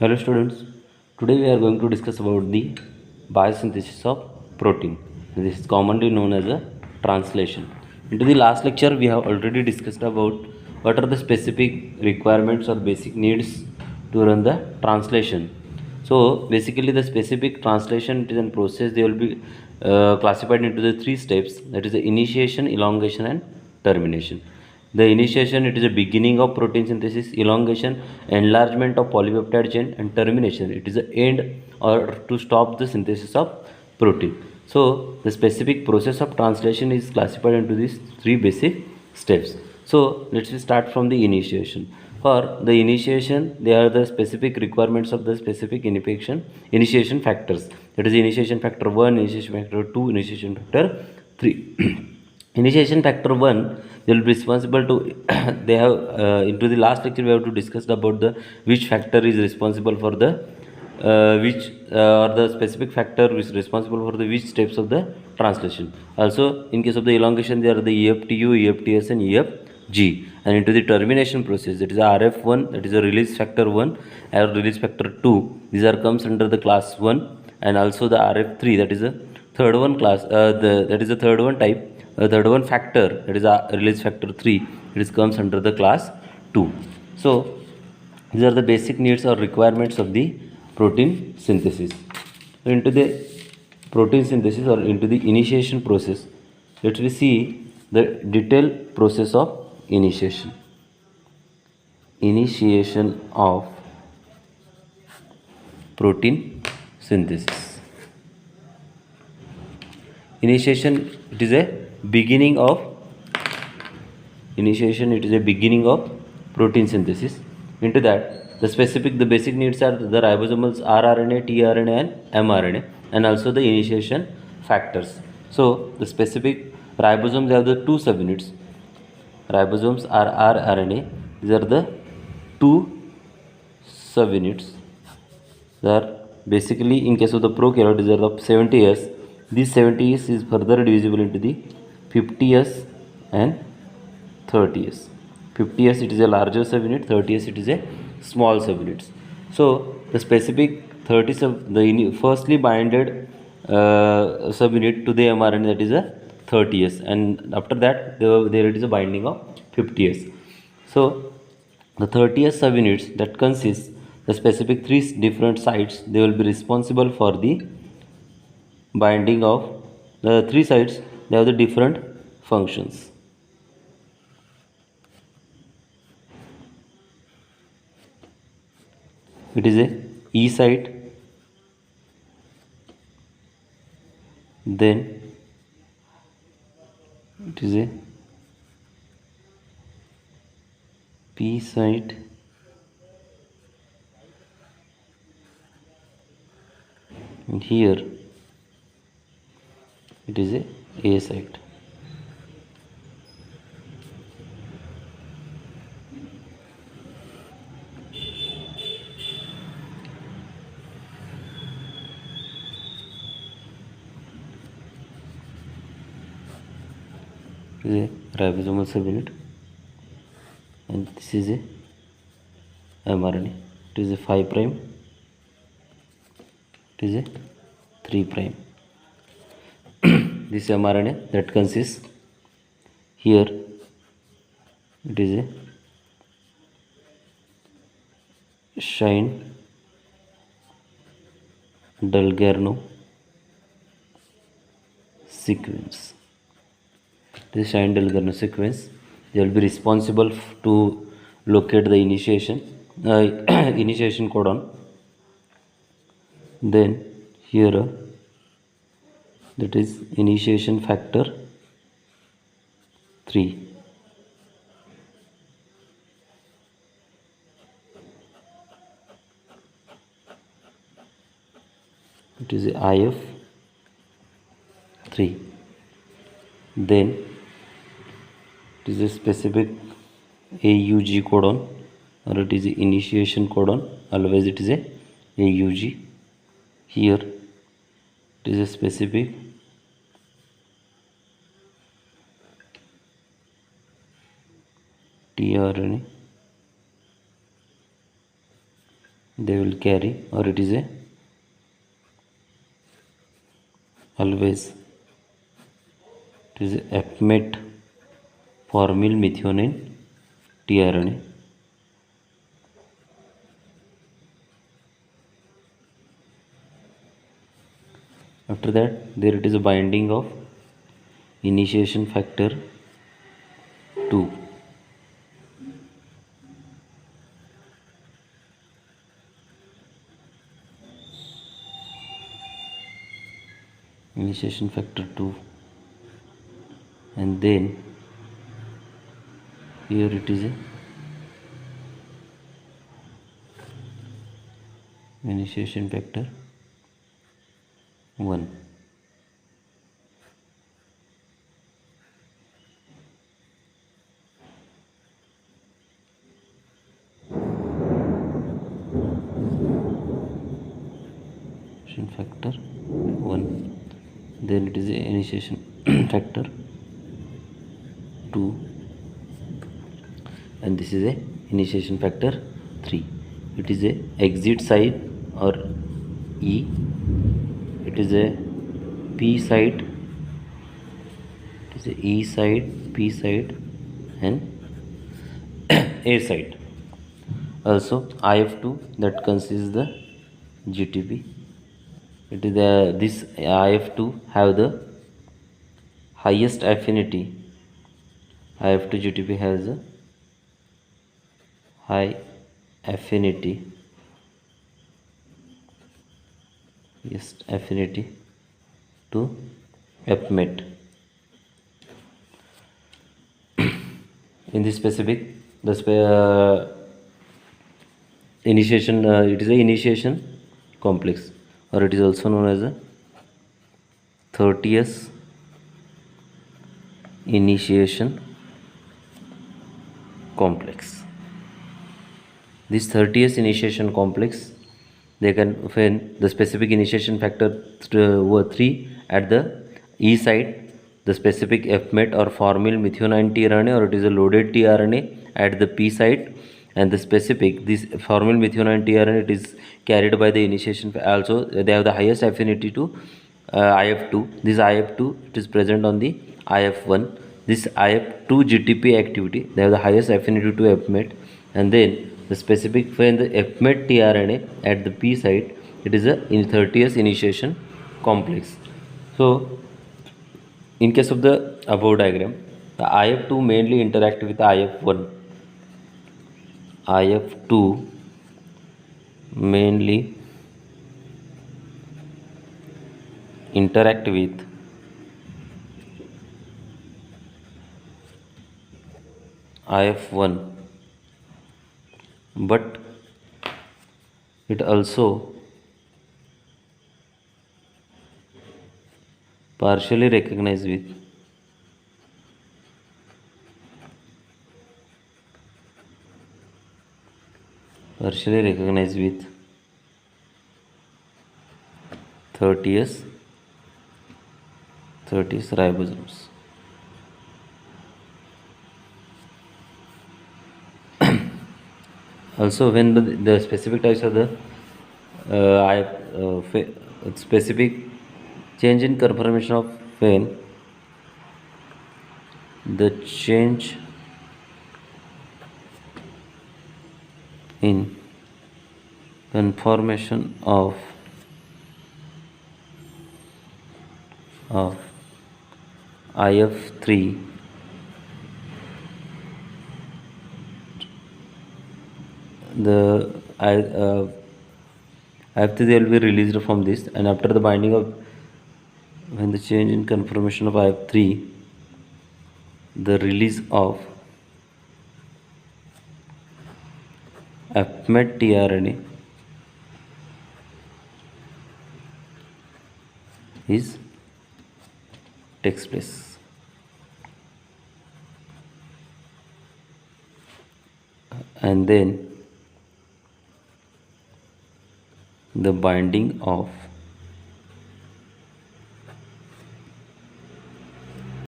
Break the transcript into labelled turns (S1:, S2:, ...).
S1: Hello students, today we are going to discuss about the biosynthesis of protein. This is commonly known as a translation. Into the last lecture we have already discussed about what are the specific requirements or basic needs to run the translation. So basically the specific translation is a process. They will be classified into the three steps, that is the initiation, elongation and termination. The initiation, it is a beginning of protein synthesis; elongation, enlargement of polypeptide chain; and termination, it is the end or to stop the synthesis of protein. So the specific process of translation is classified into these three basic steps. So let's start from the initiation. For the initiation, they are the specific requirements of the specific initiation factors. That is initiation factor 1, initiation factor 2, initiation factor 3. Initiation factor 1, they will be responsible to they have into the last lecture we have to discuss about the which factor is responsible for the which or the specific factor is responsible for the which steps of the translation. Also in case of the elongation, there are the EFTU, EFTS and EFG. And into the termination process, that is RF1, that is a release factor 1 and release factor 2, these are comes under the class 1. And also the RF3, that is a third one class that is the third one type, third one factor, that is a release factor 3, it is comes under the class 2. So these are the basic needs or requirements of the protein synthesis. So into the protein synthesis or into the initiation process, let us see the detailed process of initiation of protein synthesis. Initiation, it is a beginning of protein synthesis. Into that, the basic needs are the ribosomal rRNA, tRNA and mRNA, and also the initiation factors. So the specific ribosomes have the two subunits. Ribosomes are rRNA. These are the two subunits. They are basically, in case of the prokaryote, these are the 70S. This 70S is further divisible into the 50S and 30S. 50S, it is a larger subunit, 30S it is a small subunit. So the specific 30 the firstly binded subunit to the mRNA, that is a 30S, and after that there it is a binding of 50S. So the 30S subunits that consists the specific three different sites, they will be responsible for the binding of the three sites. They have the different functions. It is a E site, then it is a P site, and here it is a site. It is a ribosomal subunit, and this is a mRNA. It is a 5 prime, it is a 3 prime. This mRNA that consists here, it is a Shine Dalgarno sequence. This Shine Dalgarno sequence, they will be responsible to locate the initiation codon. Then here that is initiation factor 3. It is IF3. Then it is a specific AUG codon, or it is a initiation codon. Always it is a AUG. Here it is a specific tRNA, they will carry, or it is a always it is a APMET formyl methionine tRNA. After that, there it is a binding of initiation factor 2. Initiation factor 2, and then here it is a initiation factor 1. Initiation factor 1, then it is a initiation factor 2, and this is a initiation factor 3. It is a exit site or E, it is a P site, it is a E site, P site, and A site. Also IF2, that consists the GTP. It is this IF2 have the highest affinity. IF2 GTP has a high affinity, highest affinity to APMET. In this specific, the initiation, it is a initiation complex, or it is also known as a 30th initiation complex. This 30th initiation complex, they can find the specific initiation factor 3 at the E site, the specific APMET or formyl methionine tRNA, or it is a loaded tRNA at the P site, and the specific this formyl methionine tRNA, it is carried by the initiation. Also they have the highest affinity to IF2. This IF2, it is present on the IF1. This IF2 GTP activity, they have the highest affinity to APMET, and then the specific when the APMET tRNA at the P site, it is a 30th initiation complex. So in case of the above diagram, the IF2 mainly interact with the IF1. IF2 mainly interact with IF1, but it also partially recognized with partially recognized with 30th ribosomes. Also when the specific types of the specific change in conformation of when the change in conformation of IF3 the IF3 they will be released from this, and after the binding of when the change in conformation of IF3, the release of APMET tRNA takes place. And then the binding of